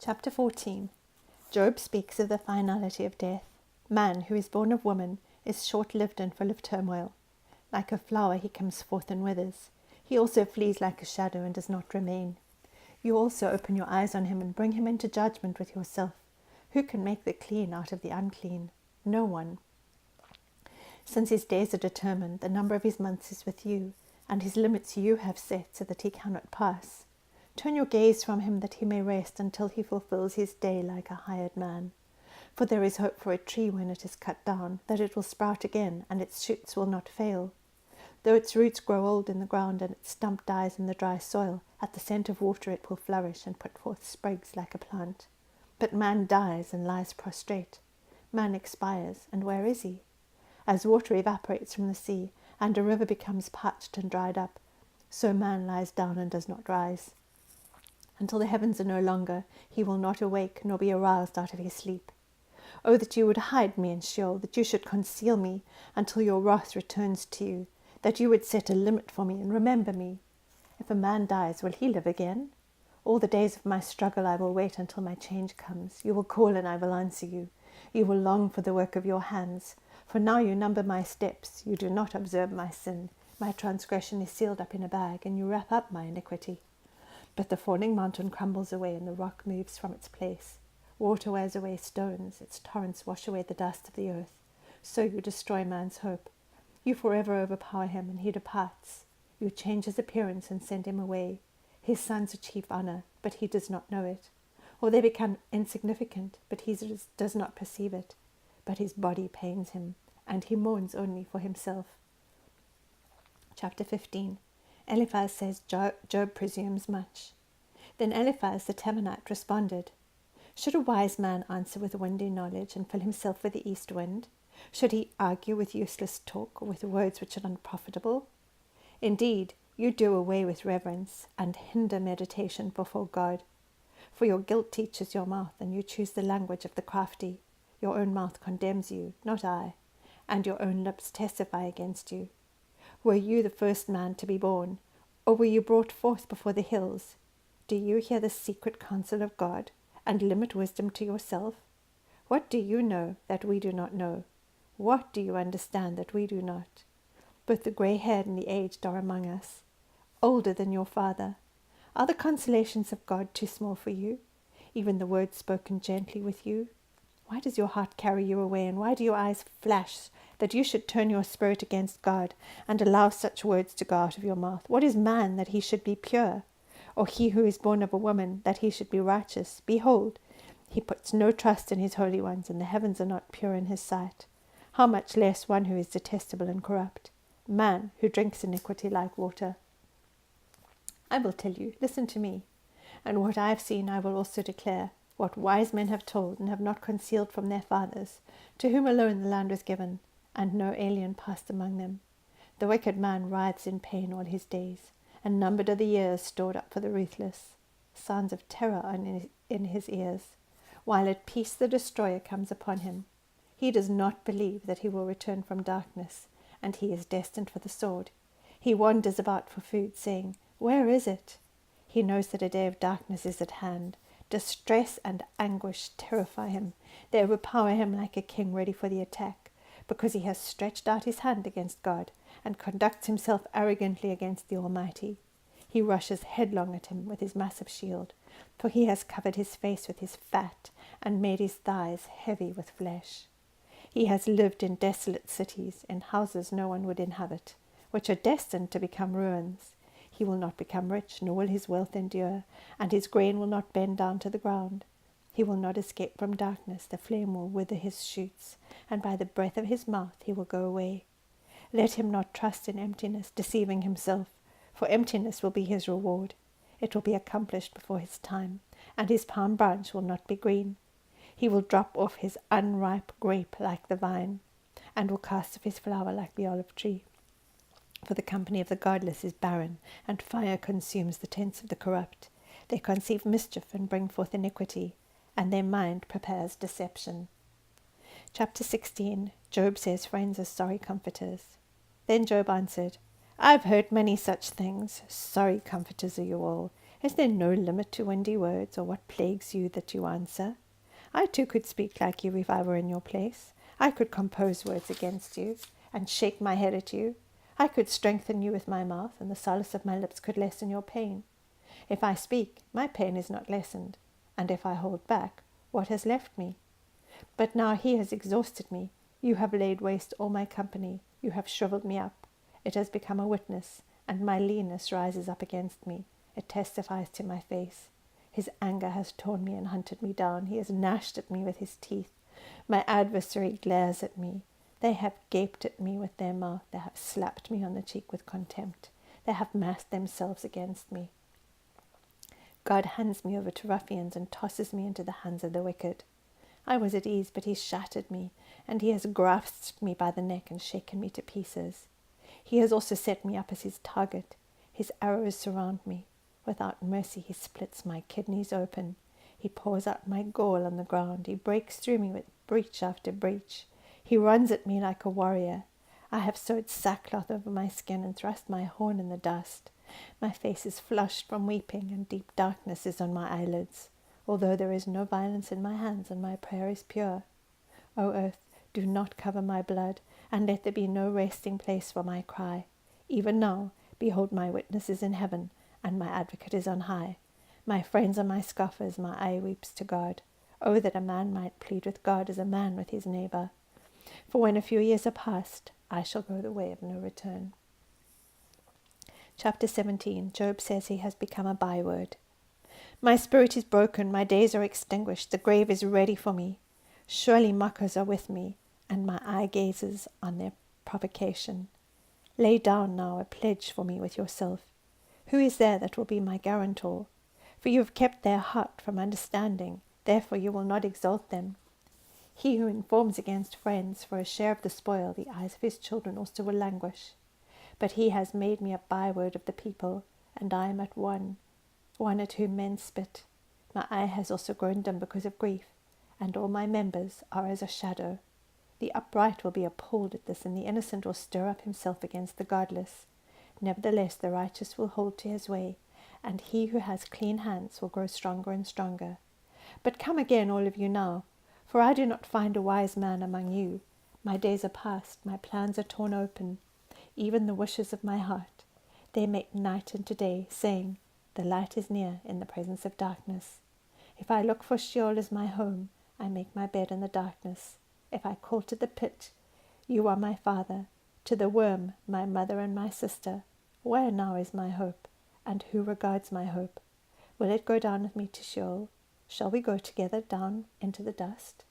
Chapter 14. Job speaks of the finality of death. Man who is born of woman is short-lived and full of turmoil. Like a flower he comes forth and withers. He also flees like a shadow and does not remain. You also open your eyes on him and bring him into judgment with yourself. Who can make the clean out of the unclean? No one. Since his days are determined, the number of his months is with you, and his limits you have set so that he cannot pass. Turn your gaze from him that he may rest until he fulfills his day like a hired man. For there is hope for a tree when it is cut down, that it will sprout again, and its shoots will not fail. Though its roots grow old in the ground and its stump dies in the dry soil, at the scent of water it will flourish and put forth sprigs like a plant. But man dies and lies prostrate. Man expires, and where is he? As water evaporates from the sea, and a river becomes parched and dried up, so man lies down and does not rise. Until the heavens are no longer, he will not awake, nor be aroused out of his sleep. Oh, that you would hide me in Sheol, that you should conceal me until your wrath returns to you, that you would set a limit for me and remember me. If a man dies, will he live again? All the days of my struggle I will wait until my change comes. You will call and I will answer you. You will long for the work of your hands. For now you number my steps. You do not observe my sin. My transgression is sealed up in a bag, and you wrap up my iniquity. But the falling mountain crumbles away, and the rock moves from its place. Water wears away stones, its torrents wash away the dust of the earth. So you destroy man's hope. You forever overpower him, and he departs. You change his appearance and send him away. His sons achieve honor, but he does not know it. Or they become insignificant, but he does not perceive it. But his body pains him, and he mourns only for himself. Chapter 15. Eliphaz says Job presumes much. Then Eliphaz the Temanite responded, Should a wise man answer with windy knowledge and fill himself with the east wind? Should he argue with useless talk or with words which are unprofitable? Indeed, you do away with reverence and hinder meditation before God. For your guilt teaches your mouth, and you choose the language of the crafty. Your own mouth condemns you, not I, and your own lips testify against you. Were you the first man to be born, or were you brought forth before the hills? Do you hear the secret counsel of God, and limit wisdom to yourself? What do you know that we do not know? What do you understand that we do not? Both the grey-haired and the aged are among us, older than your father. Are the consolations of God too small for you, even the words spoken gently with you? Why does your heart carry you away, and why do your eyes flash, that you should turn your spirit against God, and allow such words to go out of your mouth? What is man, that he should be pure? Or he who is born of a woman, that he should be righteous? Behold, he puts no trust in his holy ones, and the heavens are not pure in his sight. How much less one who is detestable and corrupt? Man, who drinks iniquity like water. I will tell you, listen to me, and what I have seen I will also declare, what wise men have told and have not concealed from their fathers, to whom alone the land was given, and no alien passed among them. The wicked man writhes in pain all his days, and numbered are the years stored up for the ruthless. Sounds of terror are in his ears, while at peace the destroyer comes upon him. He does not believe that he will return from darkness, and he is destined for the sword. He wanders about for food, saying, Where is it? He knows that a day of darkness is at hand. Distress and anguish terrify him. They overpower him like a king ready for the attack, because he has stretched out his hand against God and conducts himself arrogantly against the Almighty. He rushes headlong at him with his massive shield, for he has covered his face with his fat and made his thighs heavy with flesh. He has lived in desolate cities, in houses no one would inhabit, which are destined to become ruins. He will not become rich, nor will his wealth endure, and his grain will not bend down to the ground. He will not escape from darkness, the flame will wither his shoots, and by the breath of his mouth he will go away. Let him not trust in emptiness, deceiving himself, for emptiness will be his reward. It will be accomplished before his time, and his palm branch will not be green. He will drop off his unripe grape like the vine, and will cast off his flower like the olive tree. For the company of the godless is barren, and fire consumes the tents of the corrupt. They conceive mischief and bring forth iniquity, and their mind prepares deception. Chapter 16. Job says friends are sorry comforters. Then Job answered, I have heard many such things. Sorry comforters are you all. Is there no limit to windy words, or what plagues you that you answer? I too could speak like you if I were in your place. I could compose words against you, and shake my head at you. I could strengthen you with my mouth, and the solace of my lips could lessen your pain. If I speak, my pain is not lessened, and if I hold back, what has left me? But now he has exhausted me. You have laid waste all my company. You have shriveled me up. It has become a witness, and my leanness rises up against me. It testifies to my face. His anger has torn me and hunted me down. He has gnashed at me with his teeth. My adversary glares at me. They have gaped at me with their mouth. They have slapped me on the cheek with contempt. They have massed themselves against me. God hands me over to ruffians and tosses me into the hands of the wicked. I was at ease, but he shattered me, and he has grasped me by the neck and shaken me to pieces. He has also set me up as his target. His arrows surround me. Without mercy he splits my kidneys open. He pours out my gall on the ground. He breaks through me with breach after breach. He runs at me like a warrior. I have sewed sackcloth over my skin and thrust my horn in the dust. My face is flushed from weeping, and deep darkness is on my eyelids, although there is no violence in my hands, and my prayer is pure. O earth, do not cover my blood, and let there be no resting place for my cry. Even now, behold, my witness is in heaven, and my advocate is on high. My friends are my scoffers, my eye weeps to God. Oh, that a man might plead with God as a man with his neighbour. For when a few years are past, I shall go the way of no return. Chapter 17. Job says he has become a byword. My spirit is broken, my days are extinguished, the grave is ready for me. Surely mockers are with me, and my eye gazes on their provocation. Lay down now a pledge for me with yourself. Who is there that will be my guarantor? For you have kept their heart from understanding, therefore you will not exalt them. He who informs against friends for a share of the spoil, the eyes of his children also will languish. But he has made me a byword of the people, and I am at one at whom men spit. My eye has also grown dim because of grief, and all my members are as a shadow. The upright will be appalled at this, and the innocent will stir up himself against the godless. Nevertheless, the righteous will hold to his way, and he who has clean hands will grow stronger and stronger. But come again, all of you now, for I do not find a wise man among you. My days are past, my plans are torn open, even the wishes of my heart. They make night into day, saying, the light is near in the presence of darkness. If I look for Sheol as my home, I make my bed in the darkness. If I call to the pit, you are my father, to the worm, my mother and my sister. Where now is my hope, and who regards my hope? Will it go down with me to Sheol? Shall we go together down into the dust?